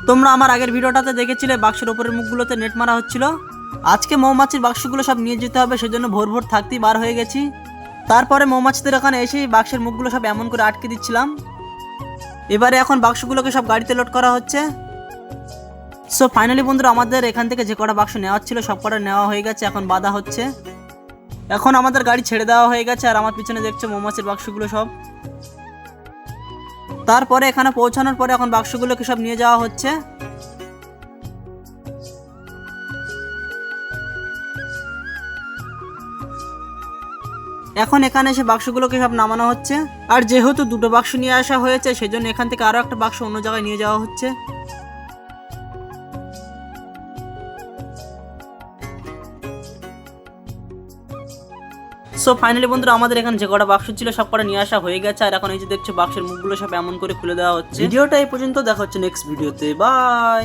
তোমরা আমার আগের ভিডিওটাতে দেখেছিলে বাক্সের উপরের মুখগুলোতে নেট মারা হচ্ছিল। আজকে মৌমাছির বাক্সগুলো সব নিয়ে যেতে হবে, সেজন্য ভোর ভোর থাকতেই বার হয়ে গেছি। তারপরে মৌমাছিদের ওখানে এসেই বাক্সের মুখগুলো সব এমন করে আটকে দিচ্ছিলাম। এবারে এখন বাক্সগুলোকে সব গাড়িতে লোড করা হচ্ছে। সো ফাইনালি বন্ধুরা, আমাদের এখান থেকে যে কটা বাক্স নেওয়া ছিল সব কটা নেওয়া হয়ে গেছে, এখন বাঁধা হচ্ছে। এখন আমাদের গাড়ি ছেড়ে দেওয়া হয়ে গেছে, আর আমার পিছনে দেখছো মৌমাছির বাক্সগুলো সব। তারপরে এখানে পৌঁছানোর পরে এখন বাক্সগুলোকে সব নিয়ে যাওয়া হচ্ছে। এখন এখানে এসে বাক্সগুলোকে সব নামানো হচ্ছে। আর যেহেতু দুটো বাক্স নিয়ে আসা হয়েছে, সেজন্য এখান থেকে আরো একটা বাক্স অন্য জায়গায় নিয়ে যাওয়া হচ্ছে। সো ফাইনালি বন্ধুরা, আমাদের এখানে যে কটা বাক্স ছিল সব কটা নিয়ে আসা হয়ে গেছে, আর এখন এই যে দেখছো বাক্সের মুখগুলো সব এমন করে খুলে দেওয়া হচ্ছে। ভিডিওটা এই পর্যন্ত, দেখা হচ্ছে নেক্সট ভিডিওতে। বাই।